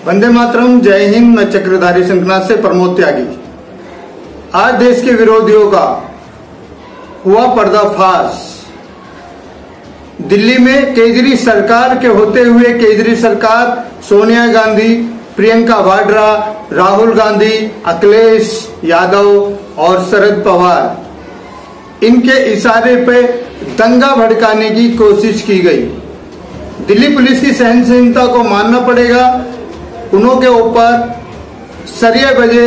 वंदे मातरम। जय हिंद। मैं चक्रधारी शंखनाद से प्रमोद त्यागी। आज देश के विरोधियों का हुआ पर्दाफाश। दिल्ली में केजरी सरकार के होते हुए केजरी सरकार सोनिया गांधी, प्रियंका वाड्रा, राहुल गांधी, अखिलेश यादव और शरद पवार, इनके इशारे पे दंगा भड़काने की कोशिश की गई। दिल्ली पुलिस की सहनशीलता को मानना पड़ेगा। उन्हों के ऊपर सरिये बजे,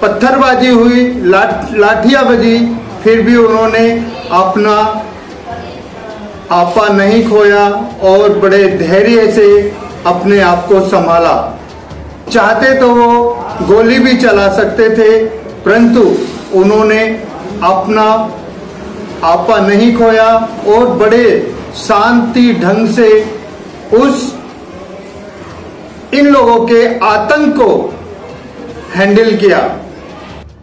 पत्थरबाजी हुई, लाठियां बजी, फिर भी उन्होंने अपना आपा नहीं खोया और बड़े धैर्य से अपने आप को संभाला। चाहते तो वो गोली भी चला सकते थे, परंतु उन्होंने अपना आपा नहीं खोया और बड़े शांति ढंग से इन लोगों के आतंक को हैंडल किया।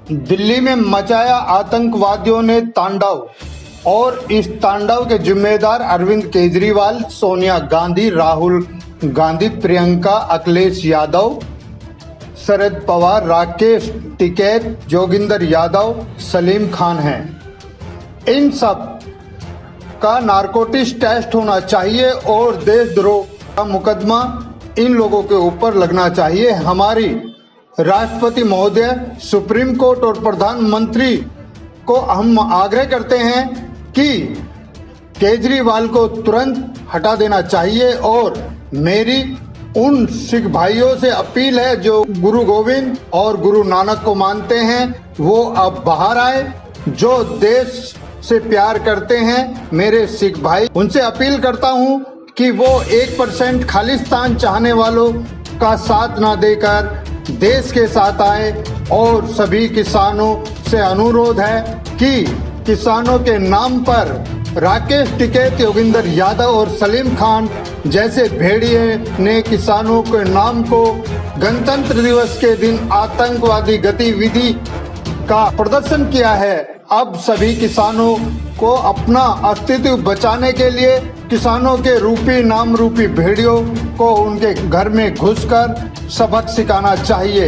दिल्ली में मचाया आतंकवादियों ने तांडव और इस तांडव के जिम्मेदार अरविंद केजरीवाल, सोनिया गांधी, राहुल गांधी, प्रियंका, अखिलेश यादव, शरद पवार, राकेश टिकैत, जोगिंदर यादव, सलीम खान हैं। इन सब का नारकोटिक्स टेस्ट होना चाहिए और देशद्रोह का मुकदमा इन लोगों के ऊपर लगना चाहिए। हमारी राष्ट्रपति महोदय, सुप्रीम कोर्ट और प्रधानमंत्री को हम आग्रह करते हैं कि केजरीवाल को तुरंत हटा देना चाहिए और मेरी उन सिख भाइयों से अपील है जो गुरु गोविंद और गुरु नानक को मानते हैं, वो अब बाहर आए। जो देश से प्यार करते हैं मेरे सिख भाई, उनसे अपील करता हूं कि वो 1% खालिस्तान चाहने वालों का साथ ना देकर देश के साथ आए। और सभी किसानों से अनुरोध है कि किसानों के नाम पर राकेश टिकैत, योगिंदर यादव और सलीम खान जैसे भेड़िए ने किसानों के नाम को गणतंत्र दिवस के दिन आतंकवादी गतिविधि का प्रदर्शन किया है। अब सभी किसानों को अपना अस्तित्व बचाने के लिए किसानों के रूपी नाम रूपी भेड़ियों को उनके घर में घुसकर सबक सिखाना चाहिए।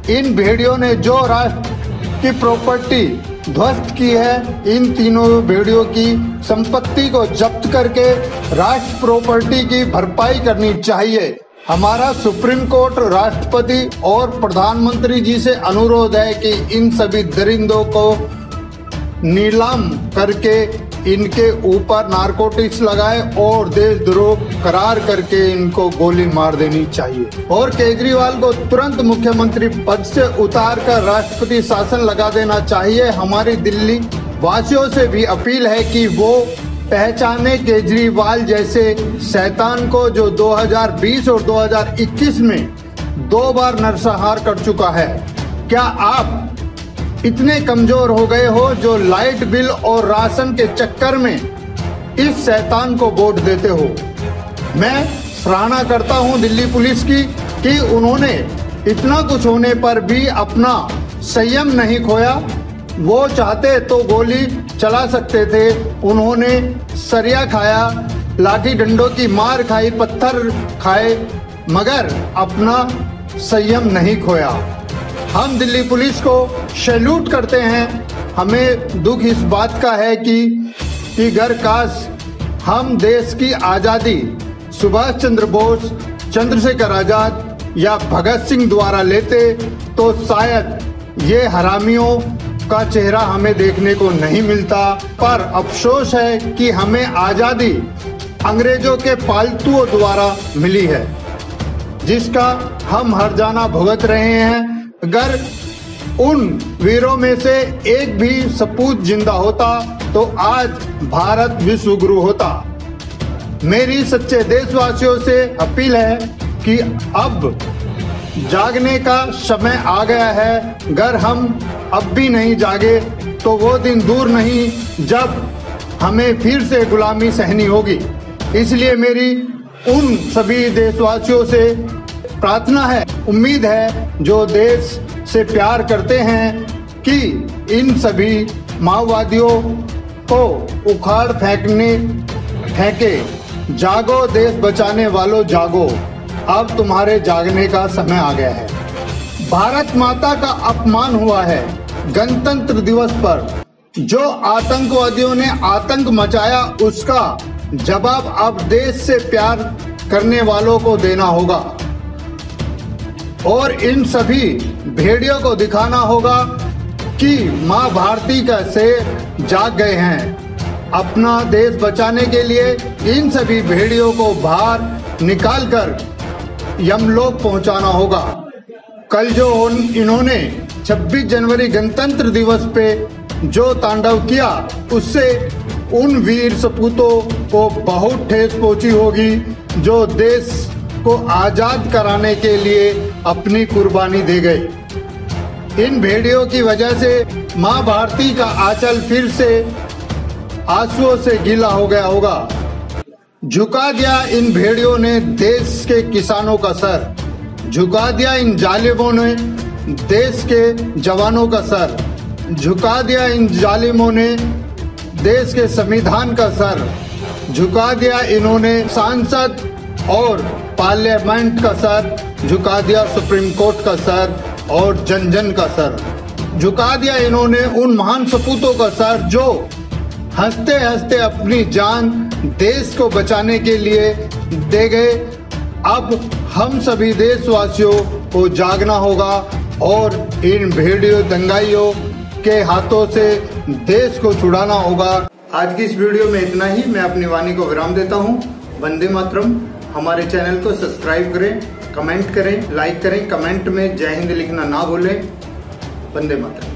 इन भेड़ियों ने जो राष्ट्र की प्रॉपर्टी ध्वस्त की है, इन तीनों भेड़ियों की संपत्ति को जब्त करके राष्ट्र प्रॉपर्टी की भरपाई करनी चाहिए। हमारा सुप्रीम कोर्ट, राष्ट्रपति और प्रधानमंत्री जी से अनुरोध है कि इन सभी दरिंदों को नीलाम करके इनके ऊपर नारकोटिक्स लगाए और देशद्रोह करार करके इनको गोली मार देनी चाहिए और केजरीवाल को तुरंत मुख्यमंत्री पद से उतार कर राष्ट्रपति शासन लगा देना चाहिए। हमारी दिल्ली वासियों से भी अपील है कि वो पहचाने केजरीवाल जैसे शैतान को जो 2020 और 2021 में 2 बार नरसंहार कर चुका है। क्या आप इतने कमजोर हो गए हो जो लाइट बिल और राशन के चक्कर में इस शैतान को वोट देते हो? मैं सराहना करता हूं दिल्ली पुलिस की कि उन्होंने इतना कुछ होने पर भी अपना संयम नहीं खोया। वो चाहते तो गोली चला सकते थे, उन्होंने सरिया खाया, लाठी डंडों की मार खाई, पत्थर खाए, मगर अपना संयम नहीं खोया। हम दिल्ली पुलिस को सैल्यूट करते हैं। हमें दुख इस बात का है कि घर काश हम देश की आज़ादी सुभाष चंद्र बोस, चंद्रशेखर आजाद या भगत सिंह द्वारा लेते तो शायद ये हरामियों का चेहरा हमें देखने को नहीं मिलता। पर अफसोस है कि हमें आज़ादी अंग्रेजों के पालतुओं द्वारा मिली है, जिसका हम हर्जाना भुगत रहे हैं। अगर उन वीरों में से एक भी सपूत जिंदा होता तो आज भारत विश्व गुरु होता। मेरी सच्चे देशवासियों से अपील है कि अब जागने का समय आ गया है। अगर हम अब भी नहीं जागे तो वो दिन दूर नहीं जब हमें फिर से गुलामी सहनी होगी। इसलिए मेरी उन सभी देशवासियों से प्रार्थना है, उम्मीद है, जो देश से प्यार करते हैं कि इन सभी माओवादियों को उखाड़ फेंके। जागो देश बचाने वालों जागो। अब तुम्हारे जागने का समय आ गया है। भारत माता का अपमान हुआ है गणतंत्र दिवस पर। जो आतंकवादियों ने आतंक मचाया उसका जवाब अब देश से प्यार करने वालों को देना होगा और इन सभी भेड़ियों को दिखाना होगा कि मां भारती कैसे जाग गए हैं। अपना देश बचाने के लिए इन सभी भेड़ियों को बाहर निकालकर यमलोक पहुंचाना होगा। कल जो इन्होंने 26 जनवरी गणतंत्र दिवस पे जो तांडव किया उससे उन वीर सपूतों को बहुत ठेस पहुंची होगी जो देश को आजाद कराने के लिए अपनी कुर्बानी दे गए। इन भेड़ियों की वजह से मां भारती का आंचल फिर से आंसुओं से गीला हो गया होगा। झुका दिया इन भेड़ियों ने देश के किसानों का सर, झुका दिया इन जालिमों ने देश के जवानों का सर, झुका दिया इन जालिमों ने देश के संविधान का सर, झुका दिया इन्होंने सांसद और पार्लियामेंट का सर, झुका दिया सुप्रीम कोर्ट का सर और जन जन का सर, झुका दिया इन्होंने उन महान सपूतों का सर जो हंसते हंसते अपनी जान देश को बचाने के लिए दे गए। अब हम सभी देशवासियों को जागना होगा और इन भेड़ियों दंगाइयों के हाथों से देश को छुड़ाना होगा। आज की इस वीडियो में इतना ही। मैं अपनी वाणी को विराम देता हूँ। वंदे मातरम। हमारे चैनल को सब्सक्राइब करें, कमेंट करें, लाइक करें। कमेंट में जय हिंद लिखना ना भूलें। वंदे मातरम।